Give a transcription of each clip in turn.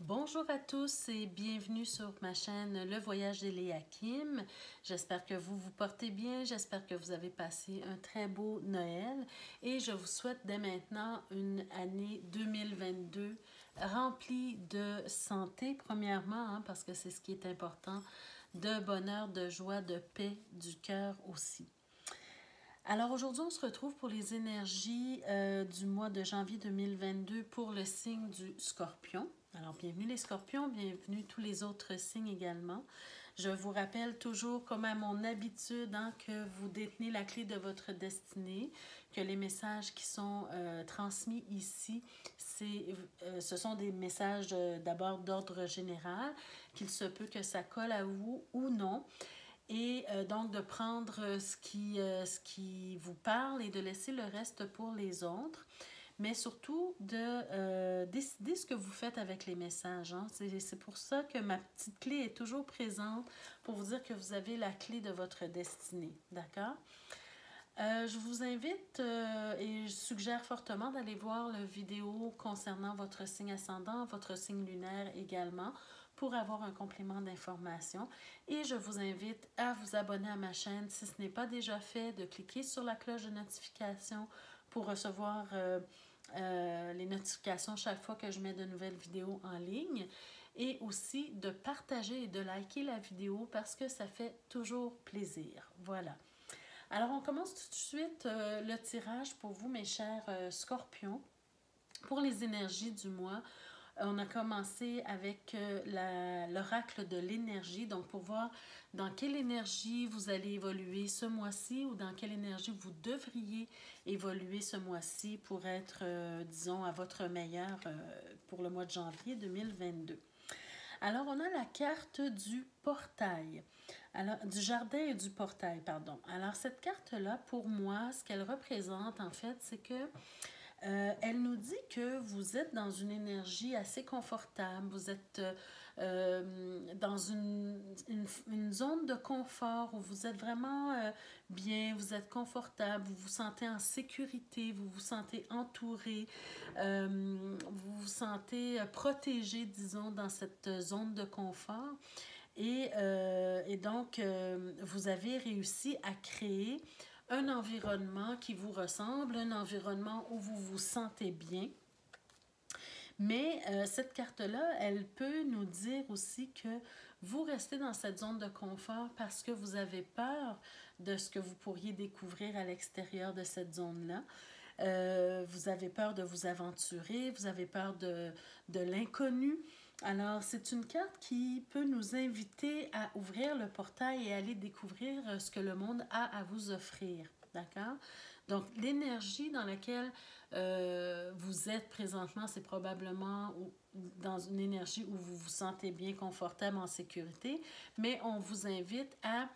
Bonjour à tous et bienvenue sur ma chaîne Le Voyage d'Eliakim. J'espère que vous vous portez bien, j'espère que vous avez passé un très beau Noël et je vous souhaite dès maintenant une année 2022 remplie de santé premièrement, parce que c'est ce qui est important, de bonheur, de joie, de paix du cœur aussi. Alors aujourd'hui, on se retrouve pour les énergies du mois de janvier 2022 pour le signe du Scorpion. Alors bienvenue les Scorpions, bienvenue tous les autres signes également. Je vous rappelle toujours, comme à mon habitude, que vous détenez la clé de votre destinée, que les messages qui sont transmis ici, ce sont des messages d'abord d'ordre général, qu'il se peut que ça colle à vous ou non. Et donc de prendre ce qui vous parle et de laisser le reste pour les autres, mais surtout de décider ce que vous faites avec les messages. C'est pour ça que ma petite clé est toujours présente pour vous dire que vous avez la clé de votre destinée, d'accord? Je vous invite et je suggère fortement d'aller voir la vidéo concernant votre signe ascendant, votre signe lunaire également, pour avoir un complément d'information. Et je vous invite à vous abonner à ma chaîne si ce n'est pas déjà fait, de cliquer sur la cloche de notification pour recevoir les notifications chaque fois que je mets de nouvelles vidéos en ligne. Et aussi de partager et de liker la vidéo parce que ça fait toujours plaisir. Voilà. Alors, on commence tout de suite le tirage pour vous, mes chers Scorpions. Pour les énergies du mois, on a commencé avec l'oracle de l'énergie, donc pour voir dans quelle énergie vous allez évoluer ce mois-ci ou dans quelle énergie vous devriez évoluer ce mois-ci pour être, disons, à votre meilleur pour le mois de janvier 2022. Alors, on a la carte du portail, alors du jardin et du portail, pardon. Alors, cette carte-là, pour moi, ce qu'elle représente, en fait, c'est que elle nous dit que vous êtes dans une énergie assez confortable, vous êtes dans une zone de confort où vous êtes vraiment bien, vous êtes confortable, vous vous sentez en sécurité, vous vous sentez entouré, vous vous sentez protégé, disons, dans cette zone de confort. Et donc, vous avez réussi à créer un environnement qui vous ressemble, un environnement où vous vous sentez bien. Mais cette carte-là, elle peut nous dire aussi que vous restez dans cette zone de confort parce que vous avez peur de ce que vous pourriez découvrir à l'extérieur de cette zone-là. Vous avez peur de vous aventurer, vous avez peur de l'inconnu. Alors, c'est une carte qui peut nous inviter à ouvrir le portail et aller découvrir ce que le monde a à vous offrir. D'accord? Donc, l'énergie dans laquelle vous êtes présentement, c'est probablement dans une énergie où vous vous sentez bien confortable, en sécurité, mais on vous invite à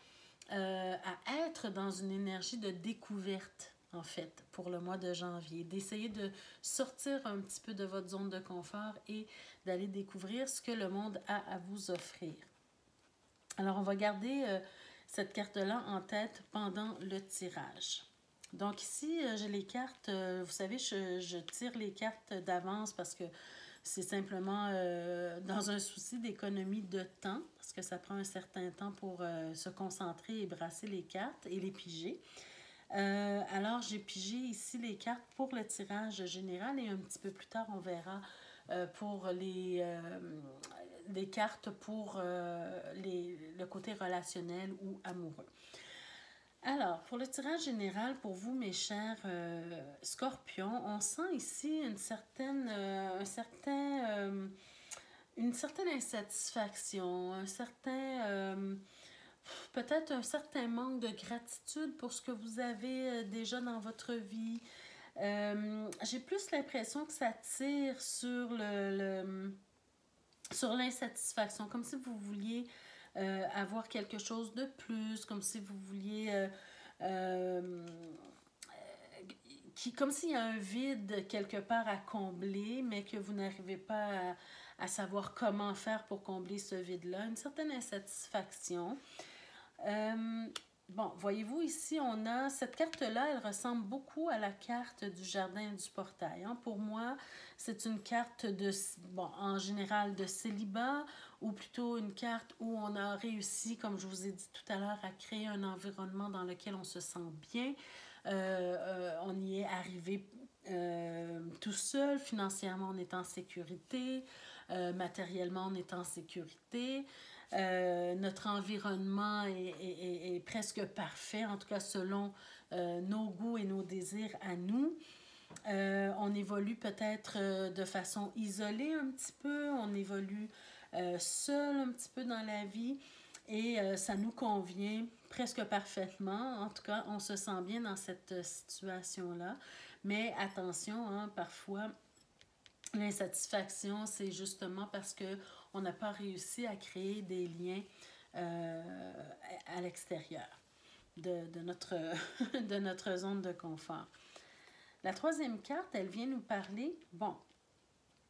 être dans une énergie de découverte, en fait, pour le mois de janvier, d'essayer de sortir un petit peu de votre zone de confort et d'aller découvrir ce que le monde a à vous offrir. Alors, on va garder cette carte-là en tête pendant le tirage. Donc ici, j'ai les cartes, vous savez, je tire les cartes d'avance parce que c'est simplement dans un souci d'économie de temps, parce que ça prend un certain temps pour se concentrer et brasser les cartes et les piger. Alors, j'ai pigé ici les cartes pour le tirage général et un petit peu plus tard, on verra pour les cartes pour le côté relationnel ou amoureux. Alors, pour le tirage général, pour vous, mes chers Scorpions, on sent ici une certaine insatisfaction, peut-être un certain manque de gratitude pour ce que vous avez déjà dans votre vie. J'ai plus l'impression que ça tire sur sur l'insatisfaction, comme si vous vouliez avoir quelque chose de plus, comme si vous vouliez comme s'il y a un vide quelque part à combler, mais que vous n'arrivez pas à savoir comment faire pour combler ce vide-là, une certaine insatisfaction. bon, voyez-vous ici, on a cette carte-là, elle ressemble beaucoup à la carte du jardin du portail. Hein. Pour moi, c'est une carte de, bon, en général de célibat, ou plutôt une carte où on a réussi, comme je vous ai dit tout à l'heure, à créer un environnement dans lequel on se sent bien. On y est arrivé tout seul, financièrement on est en sécurité, matériellement on est en sécurité. Notre environnement est presque parfait, en tout cas selon nos goûts et nos désirs à nous. On évolue peut-être de façon isolée un petit peu, on évolue seul un petit peu dans la vie et ça nous convient presque parfaitement. En tout cas, on se sent bien dans cette situation-là. Mais attention, hein, parfois, l'insatisfaction, c'est justement parce qu'on n'a pas réussi à créer des liens à l'extérieur notre, de notre zone de confort. La troisième carte, elle vient nous parler, bon,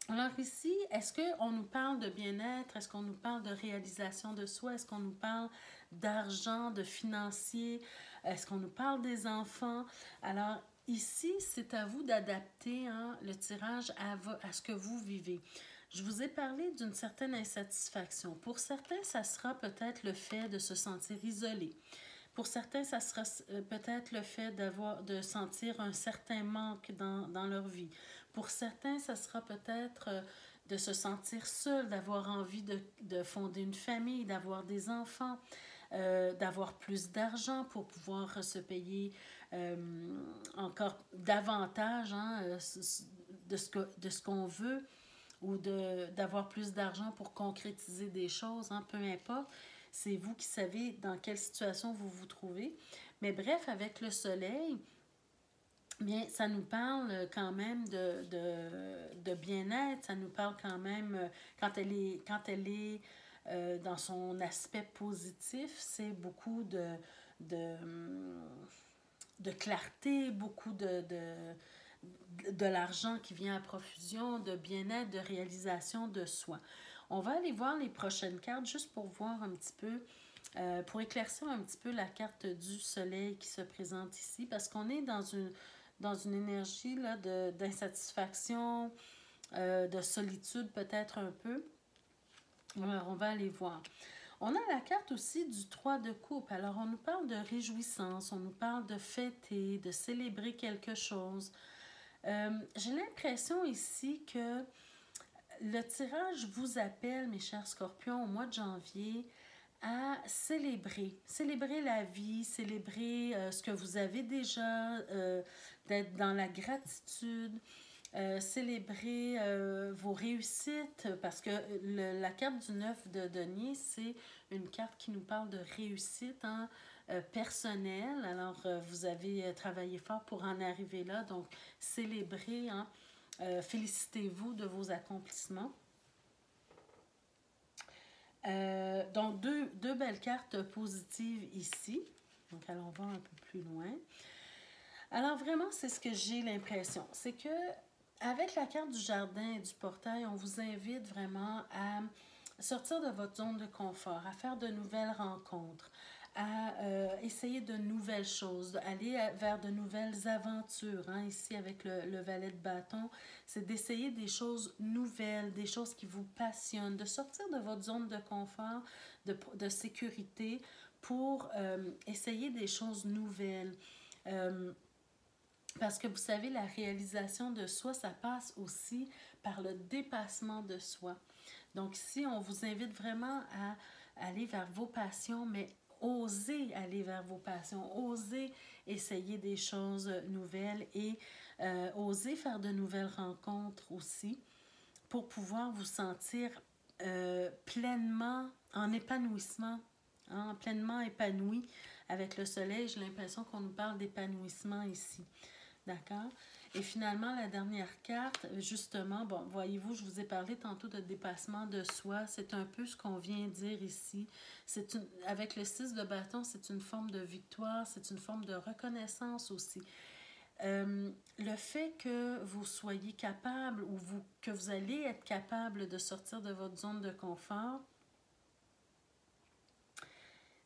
alors ici, est-ce qu'on nous parle de bien-être? Est-ce qu'on nous parle de réalisation de soi? Est-ce qu'on nous parle d'argent, de financier? Est-ce qu'on nous parle des enfants? Alors ici, c'est à vous d'adapter hein, le tirage à ce que vous vivez. Je vous ai parlé d'une certaine insatisfaction. Pour certains, ça sera peut-être le fait de se sentir isolé. Pour certains, ça sera peut-être le fait de sentir un certain manque dans leur vie. Pour certains, ça sera peut-être de se sentir seul, d'avoir envie de fonder une famille, d'avoir des enfants, d'avoir plus d'argent pour pouvoir se payer encore davantage hein, de ce qu'on veut ou d'avoir plus d'argent pour concrétiser des choses, hein, peu importe. C'est vous qui savez dans quelle situation vous vous trouvez. Mais bref, avec le soleil, bien, ça nous parle quand même de bien-être. Ça nous parle quand même, quand elle est dans son aspect positif, c'est beaucoup de clarté, beaucoup de l'argent qui vient à profusion, de bien-être, de réalisation de soi. On va aller voir les prochaines cartes juste pour voir un petit peu, pour éclaircir un petit peu la carte du soleil qui se présente ici, parce qu'on est dans une énergie là, d'insatisfaction, de solitude peut-être un peu. Alors, on va aller voir. On a la carte aussi du 3 de coupe. Alors, on nous parle de réjouissance, on nous parle de fêter, de célébrer quelque chose. J'ai l'impression ici que le tirage vous appelle, mes chers scorpions, au mois de janvier, à célébrer la vie, célébrer ce que vous avez déjà, d'être dans la gratitude, célébrer vos réussites, parce que la carte du 9 de denier, c'est une carte qui nous parle de réussite hein, personnelle. Alors, vous avez travaillé fort pour en arriver là, donc célébrez, hein, félicitez-vous de vos accomplissements. Donc, deux belles cartes positives ici. Donc, allons voir un peu plus loin. Alors, vraiment, c'est ce que j'ai l'impression. C'est que avec la carte du jardin et du portail, on vous invite vraiment à sortir de votre zone de confort, à faire de nouvelles rencontres, à essayer de nouvelles choses, aller vers de nouvelles aventures. Hein, ici, avec le valet de bâton, c'est d'essayer des choses nouvelles, des choses qui vous passionnent, de sortir de votre zone de confort, de sécurité pour essayer des choses nouvelles. Parce que vous savez, la réalisation de soi, ça passe aussi par le dépassement de soi. Donc ici, on vous invite vraiment à aller vers vos passions, mais osez aller vers vos passions, osez essayer des choses nouvelles et osez faire de nouvelles rencontres aussi pour pouvoir vous sentir pleinement en épanouissement, hein, pleinement épanoui avec le soleil. J'ai l'impression qu'on nous parle d'épanouissement ici. D'accord? Et finalement, la dernière carte, justement, bon, voyez-vous, je vous ai parlé tantôt de dépassement de soi. C'est un peu ce qu'on vient dire ici. Avec le 6 de bâton, c'est une forme de victoire, c'est une forme de reconnaissance aussi. Le fait que vous soyez capable ou que vous allez être capable de sortir de votre zone de confort,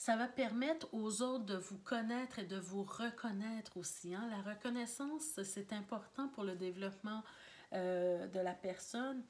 Ça va permettre aux autres de vous connaître et de vous reconnaître aussi. Hein? La reconnaissance, c'est important pour le développement de la personne.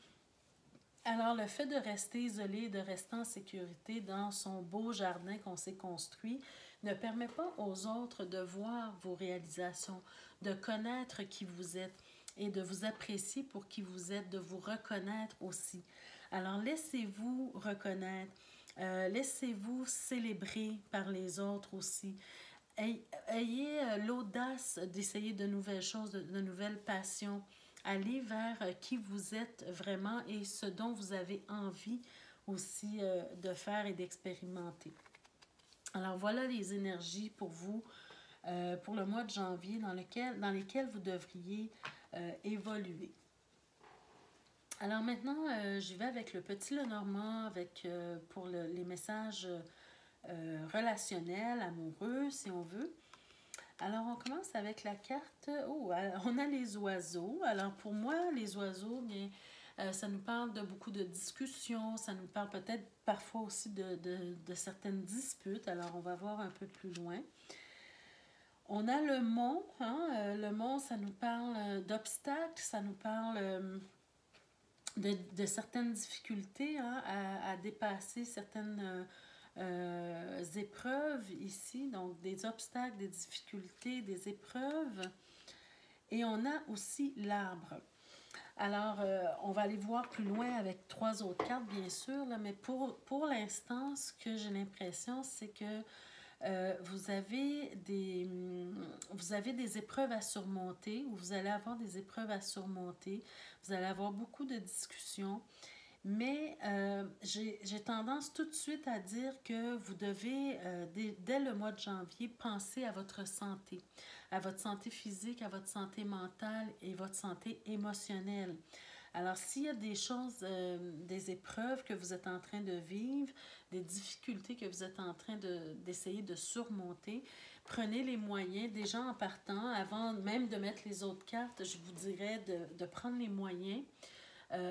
Alors, le fait de rester isolé, de rester en sécurité dans son beau jardin qu'on s'est construit, ne permet pas aux autres de voir vos réalisations, de connaître qui vous êtes et de vous apprécier pour qui vous êtes, de vous reconnaître aussi. Alors, laissez-vous reconnaître, laissez-vous célébrer par les autres aussi. Ayez l'audace d'essayer de nouvelles choses, de nouvelles passions. Allez vers qui vous êtes vraiment et ce dont vous avez envie aussi de faire et d'expérimenter. Alors voilà les énergies pour vous pour le mois de janvier dans lesquelles vous devriez évoluer. Alors maintenant, j'y vais avec le petit Lenormand pour les messages relationnels, amoureux, si on veut. Alors, on commence avec la carte. Oh, on a les oiseaux. Alors, pour moi, les oiseaux, bien, ça nous parle de beaucoup de discussions. Ça nous parle peut-être parfois aussi de certaines disputes. Alors, on va voir un peu plus loin. On a le mont. Hein? Le mont, ça nous parle d'obstacles. Ça nous parle de certaines difficultés hein, à dépasser certaines épreuves ici, donc des obstacles, des difficultés, des épreuves. Et on a aussi l'arbre. Alors, on va aller voir plus loin avec 3 autres cartes, bien sûr, là, mais pour l'instant, ce que j'ai l'impression, c'est que vous avez des épreuves à surmonter, ou vous allez avoir des épreuves à surmonter. Vous allez avoir beaucoup de discussions. Mais j'ai tendance tout de suite à dire que vous devez, dès le mois de janvier, penser à votre santé physique, à votre santé mentale et votre santé émotionnelle. Alors, s'il y a des choses, des épreuves que vous êtes en train de vivre, des difficultés que vous êtes en train d'essayer de surmonter, prenez les moyens, déjà en partant, avant même de mettre les autres cartes, je vous dirais de prendre les moyens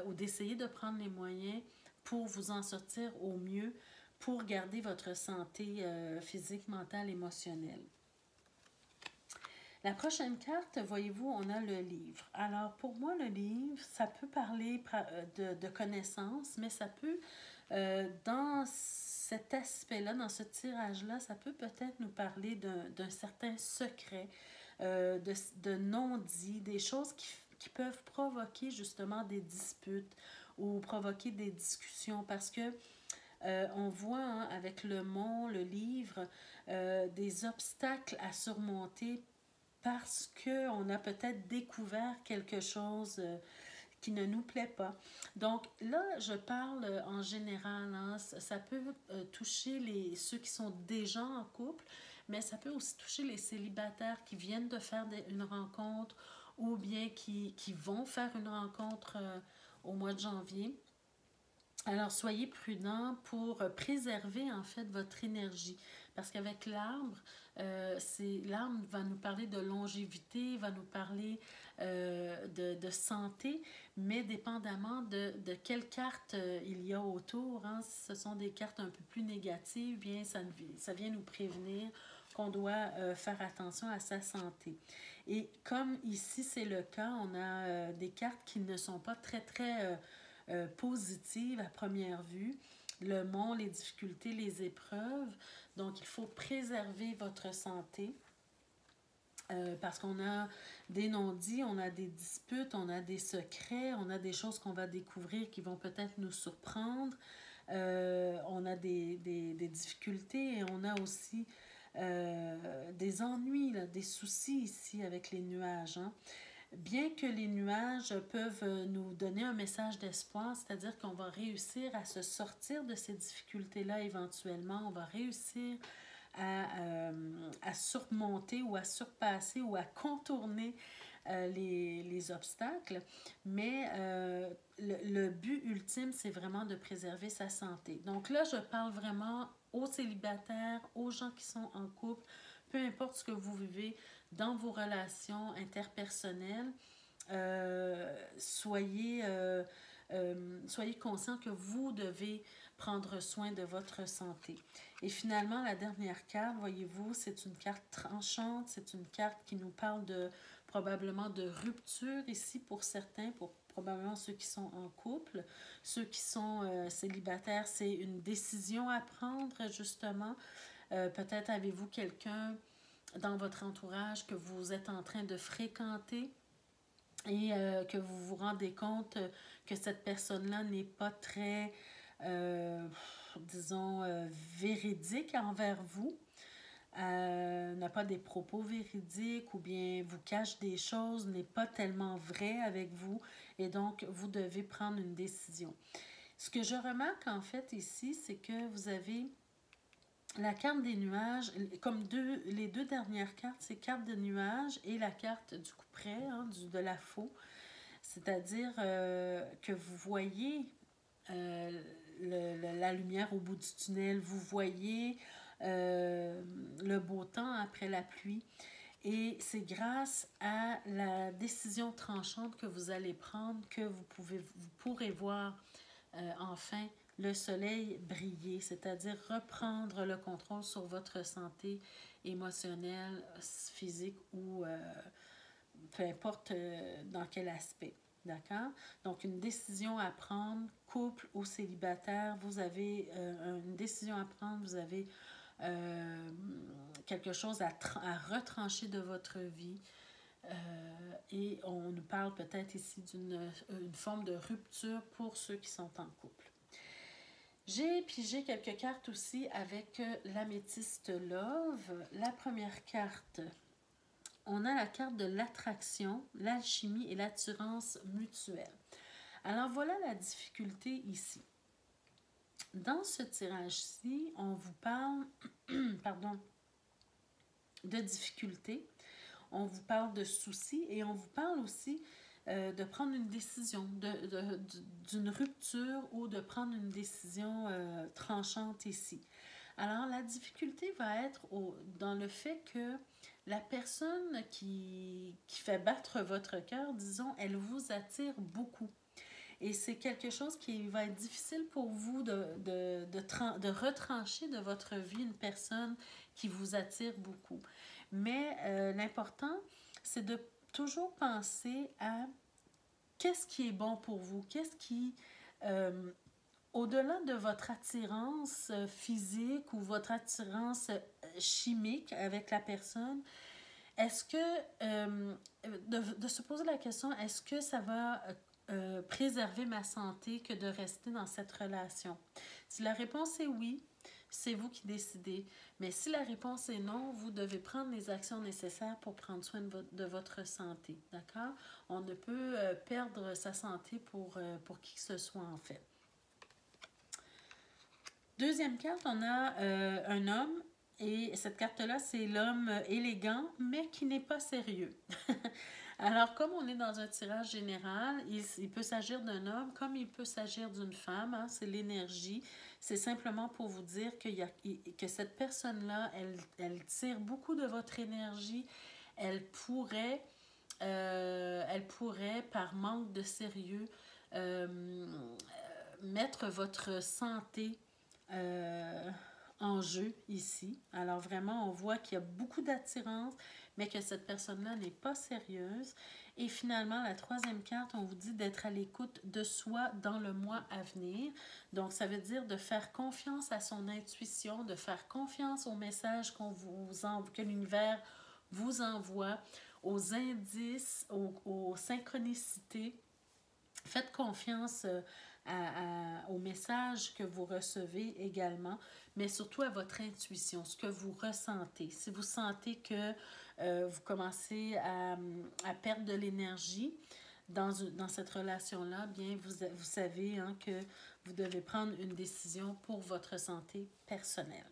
ou d'essayer de prendre les moyens pour vous en sortir au mieux, pour garder votre santé physique, mentale, émotionnelle. La prochaine carte, voyez-vous, on a le livre. Alors, pour moi, le livre, ça peut parler de connaissances, mais ça peut, dans cet aspect-là, dans ce tirage-là, ça peut peut-être nous parler d'un certain secret, de non-dit, des choses qui peuvent provoquer justement des disputes ou provoquer des discussions parce que on voit hein, avec le mont, le livre, des obstacles à surmonter parce qu'on a peut-être découvert quelque chose qui ne nous plaît pas. Donc là, je parle en général, hein, ça peut toucher ceux qui sont déjà en couple, mais ça peut aussi toucher les célibataires qui viennent de faire une rencontre ou bien qui vont faire une rencontre au mois de janvier. Alors, soyez prudents pour préserver en fait votre énergie. Parce qu'avec l'arbre, l'arbre va nous parler de longévité, va nous parler de santé, mais dépendamment de quelle carte il y a autour. Hein, si ce sont des cartes un peu plus négatives, bien ça vient nous prévenir qu'on doit faire attention à sa santé. Et comme ici c'est le cas, on a des cartes qui ne sont pas très positives à première vue. Le mont, les difficultés, les épreuves. Donc, il faut préserver votre santé parce qu'on a des non-dits, on a des disputes, on a des secrets, on a des choses qu'on va découvrir qui vont peut-être nous surprendre. On a des difficultés et on a aussi des ennuis, là, des soucis ici avec les nuages. Hein. Bien que les nuages peuvent nous donner un message d'espoir, c'est-à-dire qu'on va réussir à se sortir de ces difficultés-là éventuellement, on va réussir à surmonter ou à surpasser ou à contourner les obstacles, mais le but ultime, c'est vraiment de préserver sa santé. Donc là, je parle vraiment aux célibataires, aux gens qui sont en couple, peu importe ce que vous vivez dans vos relations interpersonnelles, soyez soyez conscient que vous devez prendre soin de votre santé. Et finalement, la dernière carte, voyez-vous, c'est une carte tranchante, c'est une carte qui nous parle probablement de rupture ici pour certains, pour probablement ceux qui sont en couple. Ceux qui sont célibataires, c'est une décision à prendre justement. Peut-être avez-vous quelqu'un dans votre entourage que vous êtes en train de fréquenter et que vous vous rendez compte que cette personne-là n'est pas très, disons, véridique envers vous, n'a pas des propos véridiques ou bien vous cache des choses, n'est pas tellement vrai avec vous et donc vous devez prendre une décision. Ce que je remarque en fait ici, c'est que vous avez la carte des nuages, comme les deux dernières cartes, c'est carte de nuages et la carte du couperet, hein, de la faux. C'est-à-dire que vous voyez la lumière au bout du tunnel, vous voyez le beau temps après la pluie. Et c'est grâce à la décision tranchante que vous allez prendre que vous pourrez voir enfin le soleil briller, c'est-à-dire reprendre le contrôle sur votre santé émotionnelle, physique ou peu importe dans quel aspect. D'accord? Donc, une décision à prendre, couple ou célibataire, vous avez une décision à prendre, vous avez quelque chose à retrancher de votre vie. Et on nous parle peut-être ici d'une forme de rupture pour ceux qui sont en couple. J'ai pigé quelques cartes aussi avec l'améthyste Love. La première carte, on a la carte de l'attraction, l'alchimie et l'attirance mutuelle. Alors voilà la difficulté ici. Dans ce tirage-ci, on vous parle pardon, de difficultés, on vous parle de soucis et on vous parle aussi de prendre une décision, d'une rupture ou de prendre une décision tranchante ici. Alors, la difficulté va être dans le fait que la personne qui fait battre votre cœur, disons, elle vous attire beaucoup. Et c'est quelque chose qui va être difficile pour vous de retrancher de votre vie une personne qui vous attire beaucoup. Mais l'important, c'est de toujours penser à qu'est-ce qui est bon pour vous, qu'est-ce qui, au-delà de votre attirance physique ou votre attirance chimique avec la personne, est-ce que, de se poser la question, est-ce que ça va préserver ma santé que de rester dans cette relation? Si la réponse est oui, c'est vous qui décidez. Mais si la réponse est non, vous devez prendre les actions nécessaires pour prendre soin de votre santé. D'accord? On ne peut perdre sa santé pour qui que ce soit, en fait. Deuxième carte, on a un homme. Et cette carte-là, c'est l'homme élégant, mais qui n'est pas sérieux. Alors, comme on est dans un tirage général, il peut s'agir d'un homme comme il peut s'agir d'une femme. Hein, c'est l'énergie. C'est simplement pour vous dire que cette personne-là, elle tire beaucoup de votre énergie. Elle pourrait, par manque de sérieux, mettre votre santé en jeu ici. Alors vraiment, on voit qu'il y a beaucoup d'attirance, mais que cette personne-là n'est pas sérieuse. Et finalement, la troisième carte, on vous dit d'être à l'écoute de soi dans le mois à venir. Donc, ça veut dire de faire confiance à son intuition, de faire confiance aux messages que l'univers vous envoie, aux indices, aux synchronicités. Faites confiance aux messages que vous recevez également, mais surtout à votre intuition, ce que vous ressentez. Si vous sentez que vous commencez à perdre de l'énergie dans cette relation-là, bien, vous savez hein, que vous devez prendre une décision pour votre santé personnelle.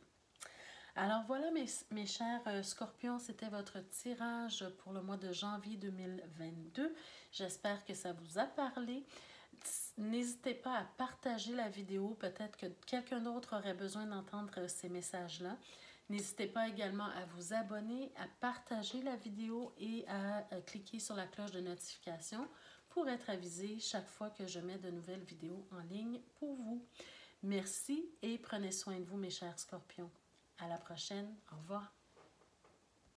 Alors voilà mes chers scorpions, c'était votre tirage pour le mois de janvier 2022. J'espère que ça vous a parlé. N'hésitez pas à partager la vidéo. Peut-être que quelqu'un d'autre aurait besoin d'entendre ces messages-là. N'hésitez pas également à vous abonner, à partager la vidéo et à cliquer sur la cloche de notification pour être avisé chaque fois que je mets de nouvelles vidéos en ligne pour vous. Merci et prenez soin de vous, mes chers scorpions. À la prochaine. Au revoir.